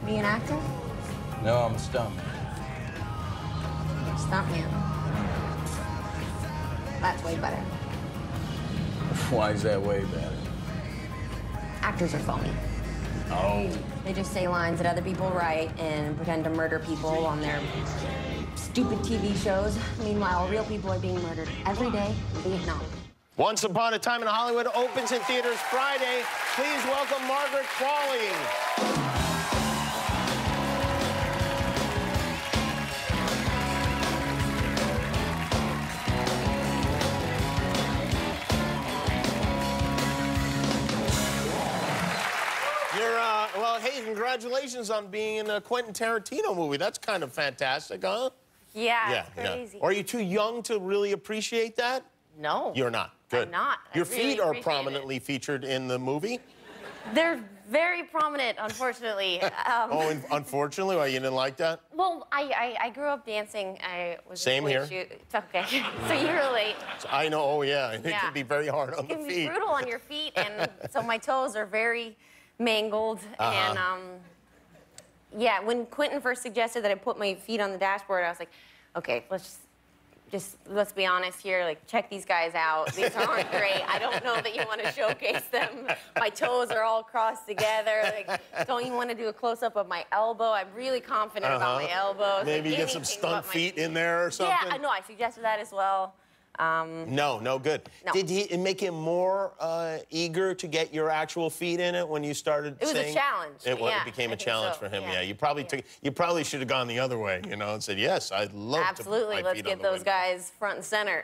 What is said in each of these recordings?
Are you an actor? No, I'm a stuntman. Stuntman. That's way better. Why is that way better? Actors are phony. Oh. They just say lines that other people write and pretend to murder people on their stupid TV shows. Meanwhile, real people are being murdered every day in Vietnam. Once Upon a Time in Hollywood opens in theaters Friday. Please welcome Margaret Qualley. Well, hey, congratulations on being in a Quentin Tarantino movie. That's kind of fantastic, huh? Yeah, it's crazy. Yeah. Are you too young to really appreciate that? No. You're not. Good. I'm not. Your feet are prominently featured in the movie? They're very prominent, unfortunately. Oh, and unfortunately? Why, you didn't like that? Well, I grew up dancing. I was Same here. It's okay. So you relate. So I know, oh yeah. It can be very hard on the feet. It can be brutal on your feet, and so my toes are very mangled. And yeah, when Quentin first suggested that I put my feet on the dashboard, I was like, okay, let's be honest here. Like, check these guys out. These aren't great. I don't know that you want to showcase them. My toes are all crossed together. Like, don't you want to do a close-up of my elbow? I'm really confident about my elbows. Maybe like, get some stunt feet in there or something. Yeah, no, I suggested that as well. No good. No. Did it make him more eager to get your actual feet in it when you started It was saying? a challenge. It became a challenge for him. Yeah, you probably should have gone the other way, you know, and said, yes, I'd love Absolutely. to put my Let's feet on get the those guys front and center.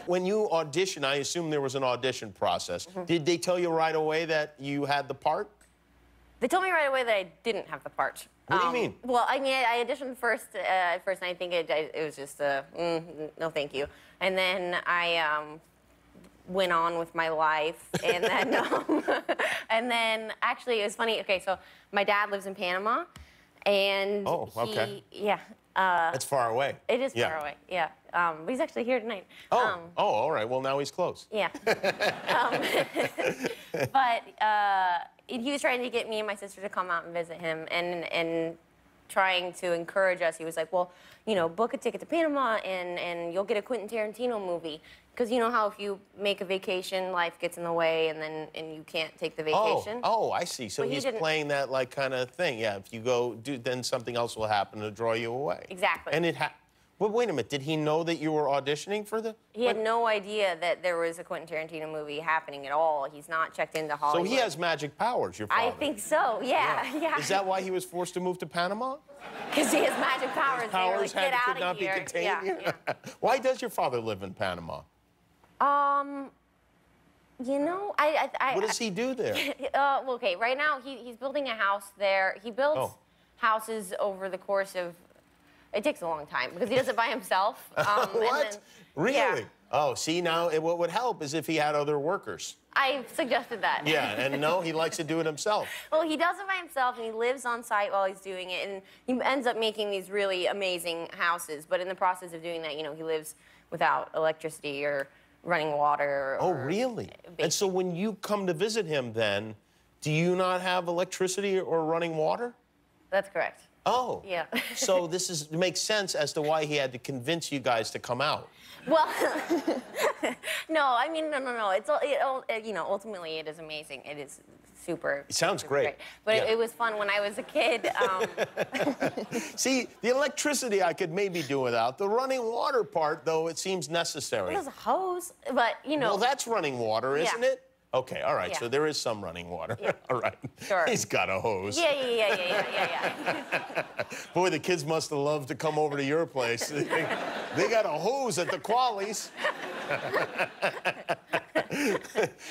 When you audition, I assume there was an audition process. Did they tell you right away that you had the part? They told me right away that I didn't have the part. What do you mean? Well, I mean, I auditioned first, and I think it was just no thank you. And then I went on with my life, and then, and then actually it was funny. Okay, so my dad lives in Panama, and yeah. That's far away. It is far away, yeah. But he's actually here tonight. All right. Well, now he's close. Yeah. But he was trying to get me and my sister to come out and visit him, and trying to encourage us. He was like, well, you know, book a ticket to Panama, and you'll get a Quentin Tarantino movie. Because you know how if you make a vacation, life gets in the way, and you can't take the vacation. Oh, I see. So he's playing that like kind of thing. Yeah, if you go, then something else will happen to draw you away. Exactly. And well, wait a minute. Did he know that you were auditioning for the? He had no idea that there was a Quentin Tarantino movie happening at all. He's not checked into Hollywood. So he has magic powers, your father. I think so. Yeah. Is that why he was forced to move to Panama? Because he has magic powers. His powers they were like, could not be contained. Yeah. Why does your father live in Panama? You know, What does he do there? Well, okay, right now he's building a house there. He builds houses over the course of. It takes a long time because he does it by himself. What? Really? Yeah. Oh, see, now what would help is if he had other workers. I suggested that. Yeah, and no, he likes to do it himself. Well, he does it by himself, and he lives on site while he's doing it, and he ends up making these really amazing houses. But in the process of doing that, you know, he lives without electricity or running water. Oh, really? And so when you come to visit him then, do you not have electricity or running water? That's correct. Oh. Yeah. So makes sense as to why he had to convince you guys to come out. Well, no, I mean, no. You know, ultimately it is amazing. It is super. It sounds great. But it was fun when I was a kid. See, the electricity I could maybe do without. The running water part, though, it seems necessary. There's a hose, but, you know. Well, that's running water, isn't it? Okay, all right, Yeah. so there is some running water. Yeah. All right. Sure. He's got a hose. Yeah. Boy, the kids must have loved to come over to your place. They got a hose at the Qualleys.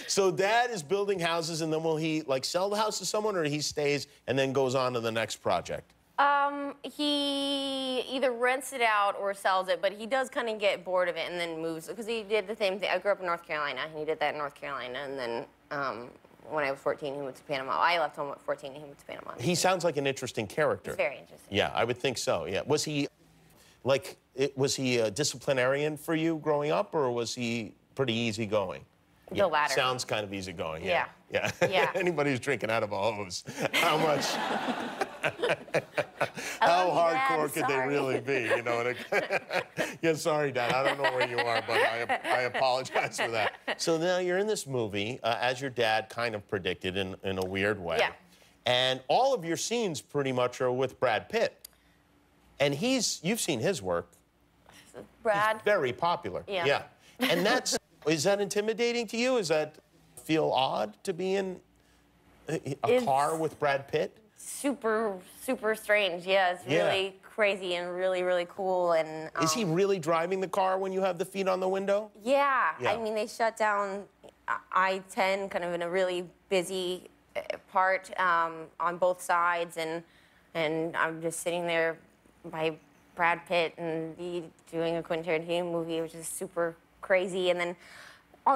So Dad is building houses, and then will he, like, sell the house to someone, or he stays and then goes on to the next project? He either rents it out or sells it, but he does kind of get bored of it and then moves, because he did the same thing. I grew up in North Carolina, and he did that in North Carolina, and then when I was 14, he moved to Panama. I left home at 14, and he moved to Panama. He sounds like an interesting character. He's very interesting. Yeah, I would think so, yeah. Was he, like, was he a disciplinarian for you growing up, or was he pretty easygoing? The latter. Sounds kind of easygoing, yeah. Yeah. Yeah. Anybody who's drinking out of a hose. How much? I How love you, Dad. hardcore could they Sorry. really be? You know. Yeah, sorry, Dad. I don't know where you are, but I apologize for that. So now you're in this movie, as your dad kind of predicted in a weird way. Yeah. And all of your scenes pretty much are with Brad Pitt. And you've seen his work. Brad. He's very popular. Yeah. Yeah. And is that intimidating to you? Does that feel odd to be in a car with Brad Pitt? Super, super strange. Yeah, it's really crazy and really, really cool. And is he really driving the car when you have the feet on the window? Yeah. Yeah. I mean, they shut down I-10 kind of in a really busy part on both sides, and I'm just sitting there by Brad Pitt and doing a Quentin Tarantino movie, which is super crazy. And then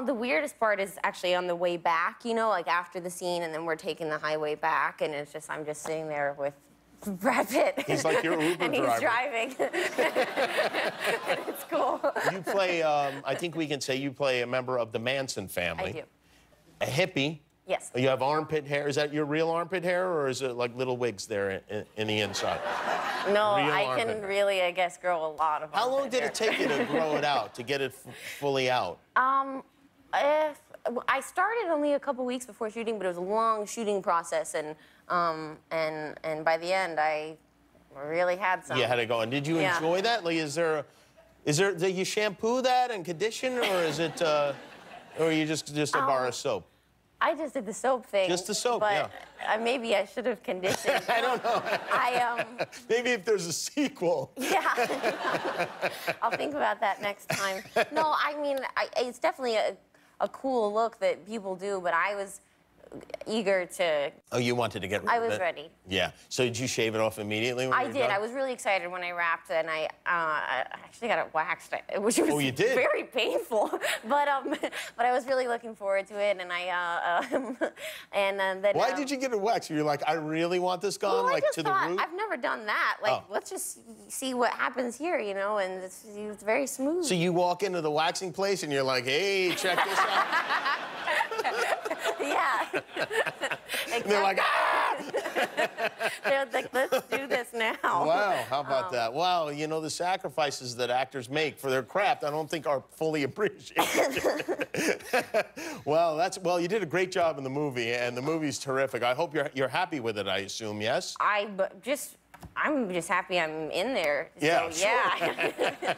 the weirdest part is actually on the way back, you know, like after the scene, and then we're taking the highway back, and I'm just sitting there with Brad Pitt. He's like your Uber and driver. he's driving. And it's cool. You play, I think we can say you play a member of the Manson family. I do. A hippie. Yes. You have armpit hair. Is that your real armpit hair, or is it like little wigs there in the inside? No, Real I armpit can hair. really, I guess, grow a lot of How long armpit did hair. it take you to grow it out, to get it fully out? I started only a couple weeks before shooting, but it was a long shooting process, and by the end, I really had some. You had to go. And did you enjoy that? Like, do you shampoo that and condition, or is it, or are you just a bar of soap? I just did the soap thing. Just the soap, but maybe I should have conditioned. I don't know. Maybe if there's a sequel. Yeah. I'll think about that next time. No, I mean, it's definitely a cool look that people do, but I was eager to... Oh, you wanted to get rid of it? I was ready. Yeah. So did you shave it off immediately when I you were did. done? I was really excited when I wrapped, and I actually got it waxed, which was you did? very painful. But I was really looking forward to it, and then. Why did you get it waxed? You're like, I really want this gone, Well, like I just to the thought, root. I've never done that. Like, let's just see what happens here, you know. And it's very smooth. So you walk into the waxing place and you're like, hey, check this out. Yeah. Exactly. And they're like, ah! They're like, let's do this now. Wow, how about that? Wow, you know, the sacrifices that actors make for their craft, I don't think are fully appreciated. Well, you did a great job in the movie, and the movie's terrific. I hope you're happy with it, I assume, yes? I'm just happy I'm in there. Yeah, so, yeah.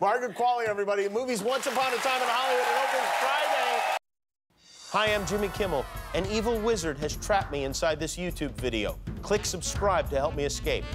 Margaret Qualley, everybody. The movie's Once Upon a Time in Hollywood. It opens Friday. Hi, I'm Jimmy Kimmel. An evil wizard has trapped me inside this YouTube video. Click subscribe to help me escape.